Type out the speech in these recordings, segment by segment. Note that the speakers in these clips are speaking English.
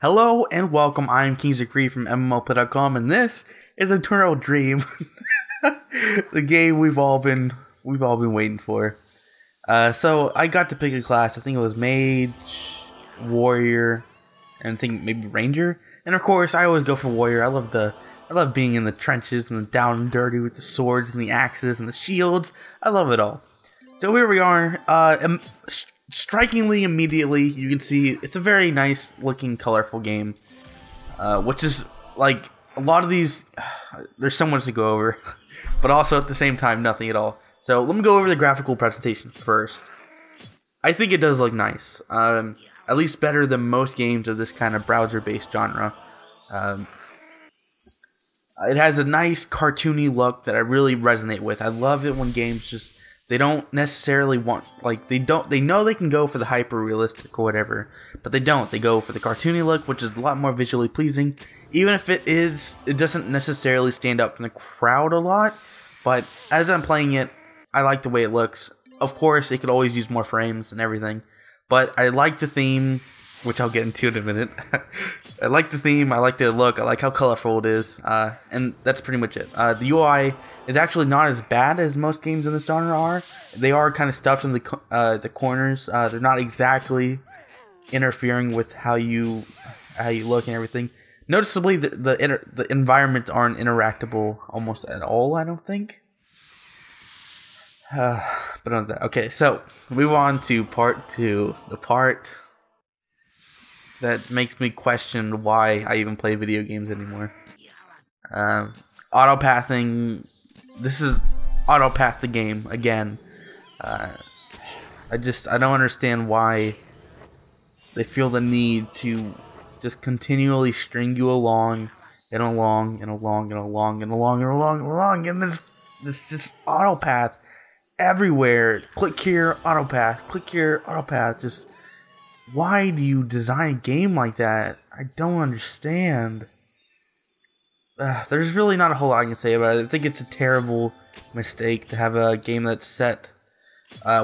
Hello and welcome. I'm KingsofCree from mmorpg.com, and this is Eternal Dream, the game we've all been waiting for. So I got to pick a class. I think it was Mage, Warrior, and I think maybe Ranger. And of course, I always go for Warrior. I love being in the trenches and the down and dirty with the swords and the axes and the shields. I love it all. So here we are. Strikingly, immediately, you can see it's a very nice looking, colorful game. Which is, like, a lot of these, there's so much to go over. But also, at the same time, nothing at all. So, let me go over the graphical presentation first. I think it does look nice. At least better than most games of this kind of browser-based genre. It has a nice cartoony look that I really resonate with. I love it when games just... They don't necessarily want, like, they know they can go for the hyper-realistic or whatever, but they don't. They go for the cartoony look, which is a lot more visually pleasing, even if it doesn't necessarily stand up in the crowd a lot, but as I'm playing it, I like the way it looks. Of course, it could always use more frames and everything, but I like the theme, which I'll get into in a minute. I like the theme, I like the look, I like how colorful it is, and that's pretty much it. The UI is actually not as bad as most games in this genre are. They are kind of stuffed in the corners. They're not exactly interfering with how you look and everything. Noticeably, the environments aren't interactable almost at all, I don't think. But on that, okay, so move on to part 2, the part that makes me question why I even play video games anymore. Autopathing. This is autopath the game again. I don't understand why they feel the need to just continually string you along and along and along and along and along and along and along, and this just autopath everywhere. Click here, autopath. Click here, autopath. Just why do you design a game like that? I don't understand. There's really not a whole lot I can say about it. I think it's a terrible mistake to have a game that's set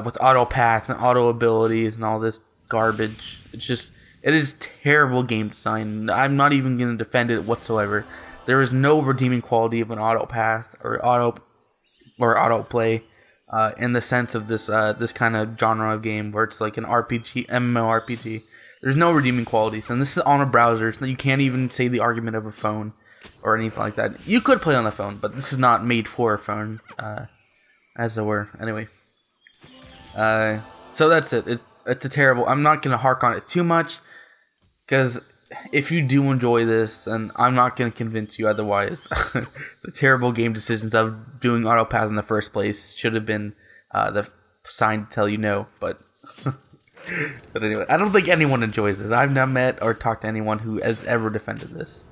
with auto path and auto abilities and all this garbage. It is terrible game design. I'm not even going to defend it whatsoever. There is no redeeming quality of an auto path or auto play in the sense of this kind of genre of game where it's like an RPG, mmorpg. There's no redeeming qualities, and this is on a browser, so you can't even say the argument of a phone or anything like that. You could play on a phone, but this is not made for a phone, as it were. Anyway, so that's it. It's a terrible. I'm not gonna hark on it too much, because if you do enjoy this, then I'm not gonna convince you otherwise. The terrible game decisions of doing autopath in the first place should have been the sign to tell you no. But but anyway, I don't think anyone enjoys this. I've not met or talked to anyone who has ever defended this.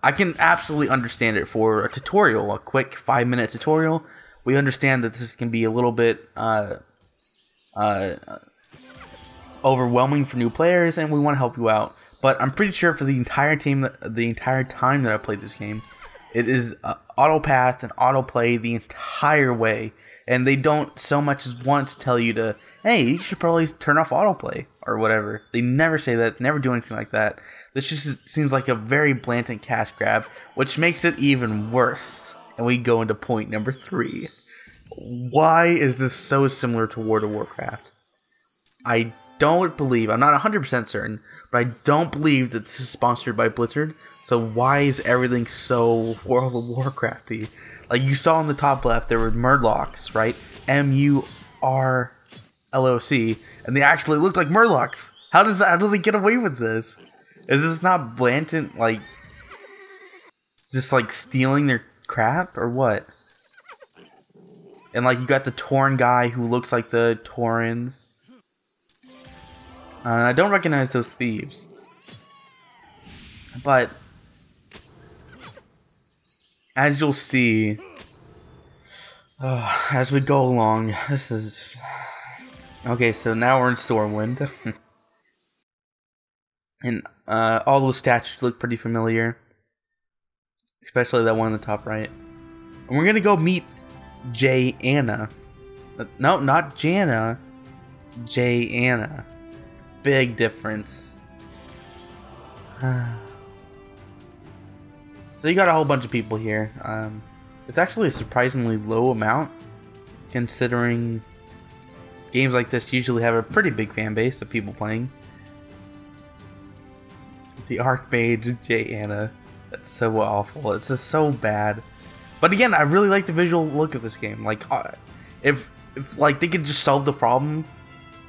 I can absolutely understand it for a tutorial, a quick 5-minute tutorial. We understand that this can be a little bit overwhelming for new players, and we want to help you out. But I'm pretty sure for the entire time that I played this game, it is autopath and autoplay the entire way, and they don't so much as once tell you to, hey, you should probably turn off autoplay or whatever. They never say that, never do anything like that. This just seems like a very blatant cash grab, which makes it even worse. And we go into point number 3. Why is this so similar to World of Warcraft? I don't believe, I'm not 100% certain, but I don't believe that this is sponsored by Blizzard. So why is everything so World of Warcrafty? Like you saw on the top left, there were Murlocs, right? MURLOC, and they actually looked like Murlocs. How do they get away with this? Is this not blatant, like, just like stealing their crap or what? And like you got the Tauren guy who looks like the Taurens. I don't recognize those thieves. But as you'll see, as we go along, this is... Okay, so now we're in Stormwind. And all those statues look pretty familiar. Especially that one in the top right. And we're gonna go meet Anna. No, not Jana. Anna. Big difference. So you got a whole bunch of people here. It's actually a surprisingly low amount, considering games like this usually have a pretty big fan base of people playing. The Archmage, J. Anna. That's so awful. It's just so bad. But again, I really like the visual look of this game. Like, if like they could just solve the problem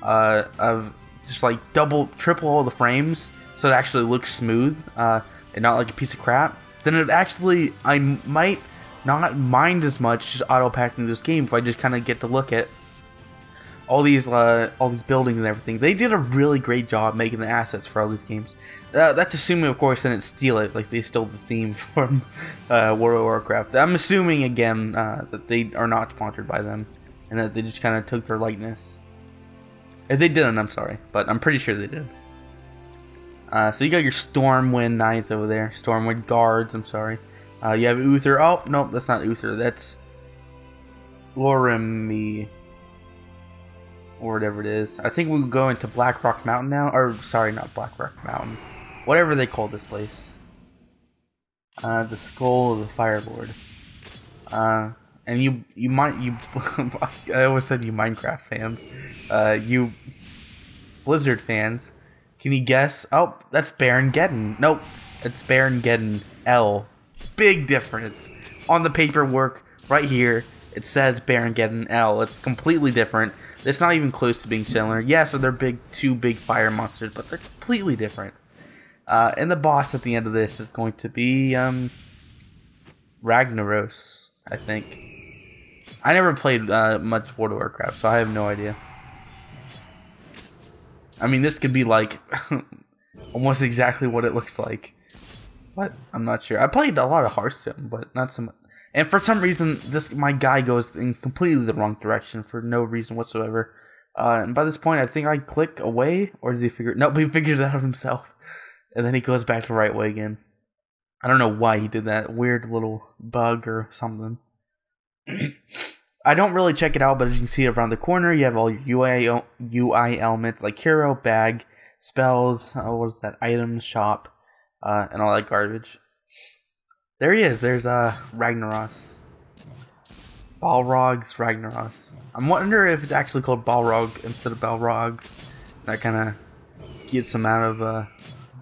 of just like triple all the frames so it actually looks smooth and not like a piece of crap, then it actually, I might not mind as much just auto-pathing this game if I just kind of get to look at all these buildings and everything. They did a really great job making the assets for all these games. That's assuming, of course, they didn't steal it, like they stole the theme from World of Warcraft. I'm assuming, again, that they are not sponsored by them, and that they just kind of took their likeness. If they didn't, I'm sorry, but I'm pretty sure they did. So you got your Stormwind Knights over there. Stormwind Guards, I'm sorry. You have Uther. Oh, no, that's not Uther. That's Loremi, or whatever it is. I think we'll go into Blackrock Mountain now. Or, sorry, not Blackrock Mountain. Whatever they call this place. The Skull of the Firelord. And you I always said you Minecraft fans. You Blizzard fans. Can you guess? Oh, that's Baron Geddon. Nope, it's Baron Geddon L. Big difference. On the paperwork, right here, it says Baron Geddon L. It's completely different. It's not even close to being similar. Yeah, so they're two big fire monsters, but they're completely different. And the boss at the end of this is going to be Ragnaros, I think. I never played much World of Warcraft, so I have no idea. I mean, this could be like almost exactly what it looks like, but I'm not sure. I played a lot of Hearthstone, but not so much. And for some reason, my guy goes in completely the wrong direction for no reason whatsoever. And by this point, I think I click away, or does he figure? Nope, he figured it out himself, and then he goes back the right way again. I don't know why he did that. Weird little bug or something. I don't really check it out, but as you can see around the corner, you have all your UI elements like hero, bag, spells, what is that, items, shop, and all that garbage. There he is. There's Ragnaros. Balrog's Ragnaros. I'm wondering if it's actually called Balrog instead of Balrogs. That kind of gets him out of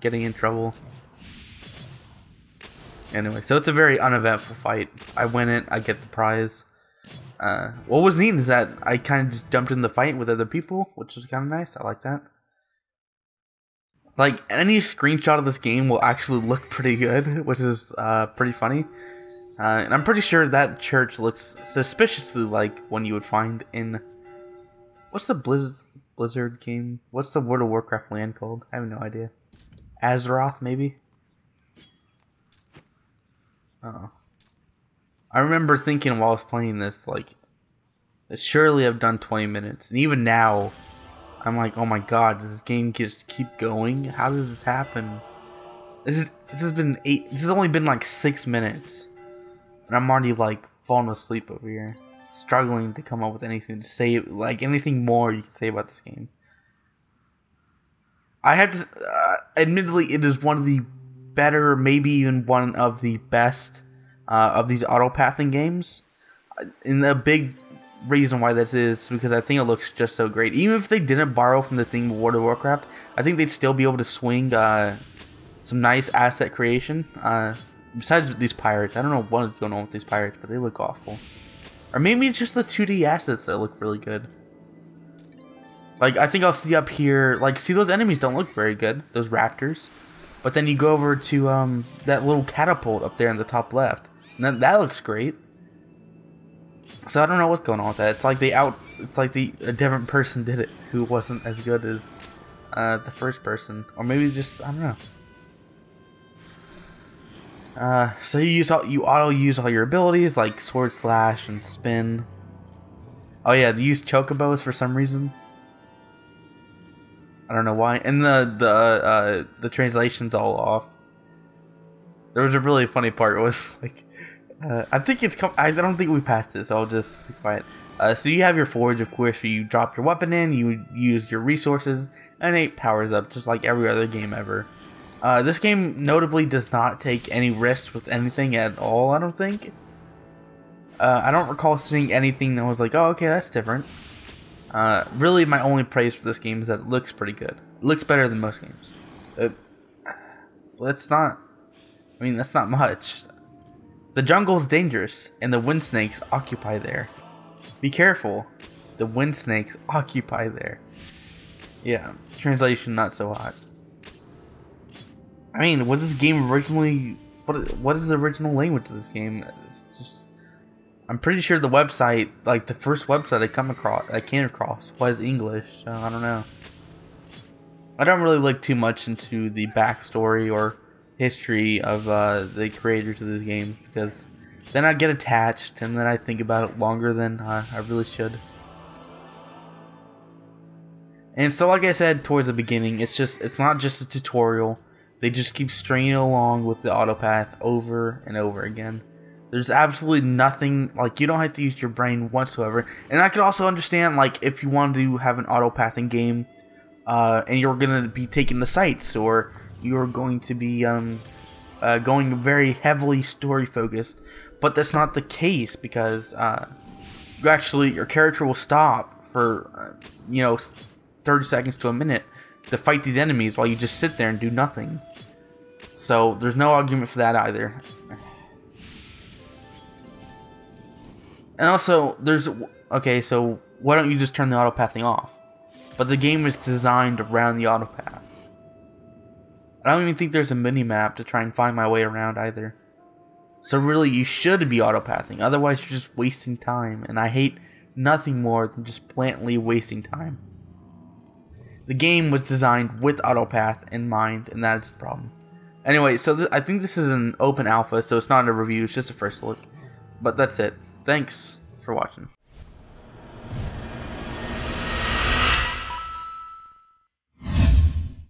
getting in trouble. Anyway, so it's a very uneventful fight. I win it, I get the prize. What was neat is that I kind of just jumped in the fight with other people, which was kind of nice. I like that. Like, any screenshot of this game will actually look pretty good, which is pretty funny. And I'm pretty sure that church looks suspiciously like one you would find in... What's the Blizzard game? What's the World of Warcraft land called? I have no idea. Azeroth, maybe? Uh-oh. I remember thinking while I was playing this, like, surely I've done 20 minutes. And even now, I'm like, oh my god, does this game just keep going? How does this happen? This has only been like 6 minutes. And I'm already like falling asleep over here. Struggling to come up with anything to say, like anything more you can say about this game. I have to, admittedly, it is one of the better, maybe even one of the best of these auto-pathing games. And the big reason why this is because I think it looks just so great. Even if they didn't borrow from the theme of World of Warcraft, I think they'd still be able to swing some nice asset creation. Besides these pirates, I don't know what is going on with these pirates, but they look awful. Or maybe it's just the 2D assets that look really good. Like, I think I'll see up here, like, see those enemies don't look very good, those raptors. But then you go over to that little catapult up there in the top left, and that looks great. So I don't know what's going on with that. It's like a different person did it who wasn't as good as the first person, or maybe just, I don't know. So you auto use all your abilities like sword slash and spin. Oh yeah, they use chocobos for some reason. I don't know why. And the translation's all off. There was a really funny part. It was like, I think I don't think we passed it, so I'll just be quiet. So you have your forge, of course, where you drop your weapon in, you use your resources, and it powers up just like every other game ever. This game notably does not take any risks with anything at all, I don't think. I don't recall seeing anything that was like, oh, okay, that's different. Really, my only praise for this game is that it looks pretty good. It looks better than most games. That's not much. The jungle is dangerous, and the wind snakes occupy there. Be careful. The wind snakes occupy there. Yeah, translation not so hot. I mean, was this game originally... What is the original language of this game? It's just... I'm pretty sure the website, like the first website I came across was English. So I don't know. I don't really look too much into the backstory or history of the creators of this game, because then I get attached and then I think about it longer than I really should. And so, like I said towards the beginning, it's not just a tutorial. They just keep stringing along with the autopath over and over again. There's absolutely nothing, like, you don't have to use your brain whatsoever. And I could also understand, like, if you wanted to have an autopathing game, and you're going to be taking the sights, or you're going to be going very heavily story focused. But that's not the case, because your character will stop for, 30 seconds to a minute to fight these enemies while you just sit there and do nothing. So there's no argument for that either. And also, so why don't you just turn the autopathing off? But the game is designed around the autopath. I don't even think there's a mini-map to try and find my way around either. So really, you should be autopathing, otherwise you're just wasting time, and I hate nothing more than just blatantly wasting time. The game was designed with autopath in mind, and that is the problem. Anyway, so I think this is an open alpha, so it's not a review, it's just a first look. But that's it. Thanks for watching.